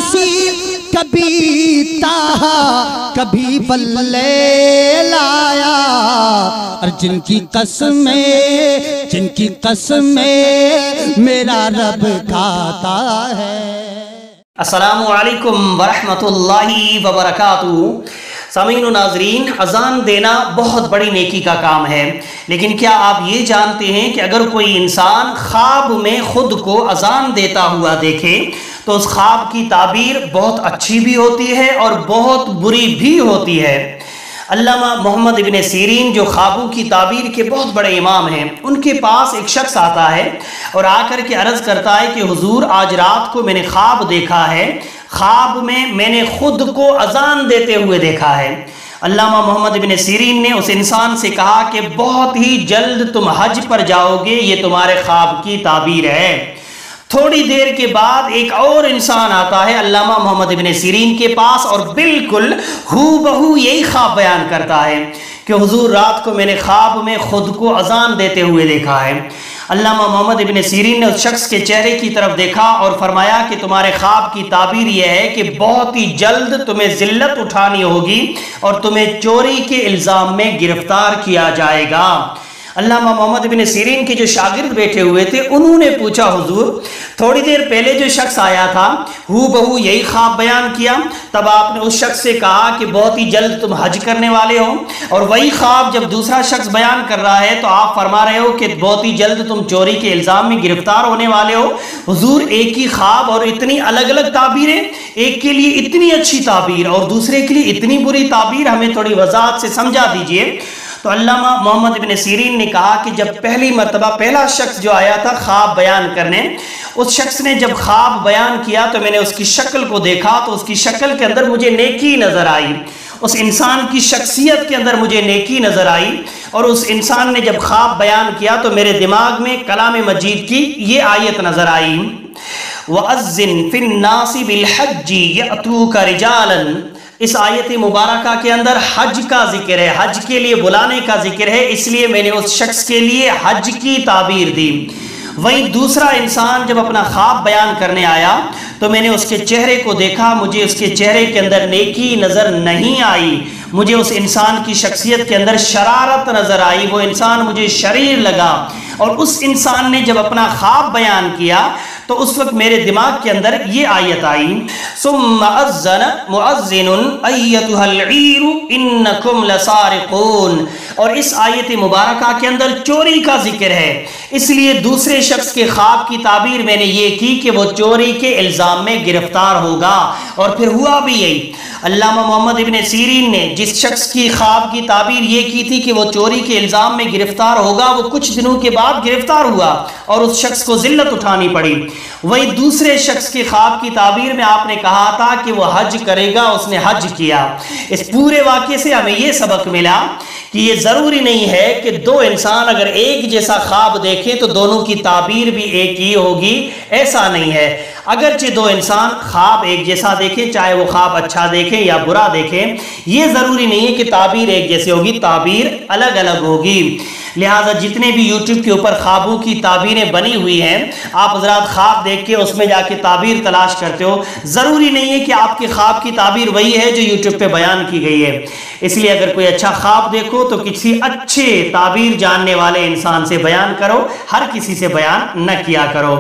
یاسین کبھی تاہا کبھی واللیل لایا، اور جن کی قسمیں میرا رب کھاتا ہے۔ السلام علیکم ورحمۃ اللہ وبرکاتہ۔ سامعین و ناظرین، اذان دینا بہت بڑی نیکی کا کام ہے، لیکن کیا آپ یہ جانتے ہیں کہ اگر کوئی انسان خواب میں خود کو اذان دیتا ہوا دیکھے تو اس خواب کی تعبیر بہت اچھی بھی ہوتی ہے اور بہت بری بھی ہوتی ہے۔ علامہ محمد ابن سیرین جو خوابوں کی تعبیر کے بہت بڑے امام ہیں، ان کے پاس ایک شخص آتا ہے اور آ کر کے عرض کرتا ہے کہ حضور آج رات کو میں نے خواب دیکھا ہے، خواب میں نے خود کو اذان دیتے ہوئے دیکھا ہے۔ علامہ محمد ابن سیرین نے اس انسان سے کہا کہ بہت ہی جلد تم حج پر جاؤ گے، یہ تمہارے خواب کی تعبیر ہے۔ تھوڑی دیر کے بعد ایک اور انسان آتا ہے علامہ محمد ابن سیرین کے پاس اور بالکل ہو بہو یہی خواب بیان کرتا ہے کہ حضور رات کو میں نے خواب میں خود کو اذان دیتے ہوئے دیکھا ہے۔ علامہ محمد ابن سیرین نے اس شخص کے چہرے کی طرف دیکھا اور فرمایا کہ تمہارے خواب کی تعبیر یہ ہے کہ بہت ہی جلد تمہیں ذلت اٹھانی ہوگی اور تمہیں چوری کے الزام میں گرفتار کیا جائے گا۔ علامہ محمد ابن سیرین کے جو شاگرد بیٹھے ہوئے تھے انہوں نے پوچھا حضور تھوڑی دیر پہلے جو شخص آیا تھا ہو بہو یہی خواب بیان کیا، تب آپ نے اس شخص سے کہا کہ بہت ہی جلد تم حج کرنے والے ہو، اور وہی خواب جب دوسرا شخص بیان کر رہا ہے تو آپ فرما رہے ہو کہ بہت ہی جلد تم چوری کے الزام میں گرفتار ہونے والے ہو۔ حضور ایک ہی خواب اور اتنی الگ الگ تعبیریں، ایک کے لیے اتنی اچھی تعبیر اور دوسرے کے لیے اتنی بری تعبیر، ہمیں تھوڑی وضاحت سے سمجھا دیجئے۔ تو علامہ محمد ابن سیرین نے کہا کہ جب پہلی مرتبہ پہلا شخص جو آیا تھا خواب بیان کرنے، اس شخص نے جب خواب بیان کیا تو میں نے اس کی شکل کو دیکھا تو اس کی شکل کے اندر مجھے نیکی نظر آئی، اس انسان کی شخصیت کے اندر مجھے نیکی نظر آئی، اور اس انسان نے جب خواب بیان کیا تو میرے دماغ میں کلام مجید کی یہ آیت نظر آئی، وَأَذِّن فِي النَّاسِ بِالْحَجِّ يَأْتُوكَ رِجَالًا۔ اس آیت مبارکہ کے اندر حج کا ذکر ہے، حج کے لیے بلانے کا ذکر ہے، اس لیے میں نے اس شخص کے لیے حج کی تعبیر دی۔ وہیں دوسرا انسان جب اپنا خواب بیان کرنے آیا تو میں نے اس کے چہرے کو دیکھا، مجھے اس کے چہرے کے اندر نیکی نظر نہیں آئی، مجھے اس انسان کی شخصیت کے اندر شرارت نظر آئی، وہ انسان مجھے شریر لگا۔ اور اس انسان نے جب اپنا خواب بیان کیا تو اس وقت میرے دماغ کے اندر یہ آیت آئی، ثم اذن مؤذن ایتھا العیر انکم لسارقون، اور اس آیت مبارکہ کے اندر چوری کا ذکر ہے، اس لیے دوسرے شخص کے خواب کی تعبیر میں نے یہ کی کہ وہ چوری کے الزام میں گرفتار ہوگا، اور پھر ہوا بھی یہی۔ علامہ محمد ابن سیرین نے جس شخص کی خواب کی تعبیر یہ کی تھی کہ وہ چوری کے الزام میں گرفتار ہوگا، وہ کچھ دنوں کے بعد گرفتار ہوا اور اس شخص کو ذلت اٹھانی پڑی۔ وہی دوسرے شخص کی خواب کی تعبیر میں آپ نے کہا تھا کہ وہ حج کرے گا، اس نے حج کیا۔ اس پورے واقعے سے ہمیں یہ سبق ملا کہ یہ ضروری نہیں ہے کہ دو انسان اگر ایک جیسا خواب دیکھیں تو دونوں کی تعبیر بھی ایک ہی ہوگی، ایسا نہیں ہے۔ اگرچہ دو انسان خواب ایک جیسا دیکھیں، چاہے وہ خواب اچھا دیکھیں یا برا دیکھیں، یہ ضروری نہیں ہے کہ تعبیر ایک جیسے ہوگی، تعبیر الگ الگ ہوگی۔ لہٰذا جتنے بھی یوٹیوب کے اوپر خوابوں کی تعبیریں بنی ہوئی ہیں، آپ حضرات خواب دیکھ کے اس میں جا کے تعبیر تلاش کرتے ہو، ضروری نہیں ہے کہ آپ کے خواب کی تعبیر وہی ہے جو یوٹیوب پہ بیان کی گئی ہے۔ اس لیے اگر کوئی اچھا خواب دیکھو تو کسی اچھے تعبیر جاننے والے انسان سے بیان کرو، ہر کسی سے بیان نہ کیا کرو۔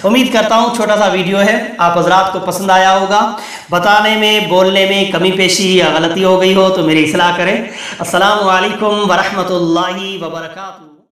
امید کرتا ہوں چھوٹا سا ویڈیو ہے، آپ حضرات کو پسند آیا ہوگا۔ بتانے میں، بولنے میں کمی پیشی یا غلطی ہو گئی ہو تو میری اصلاح کریں۔ السلام علیکم ورحمۃ اللہ وبرکاتہ۔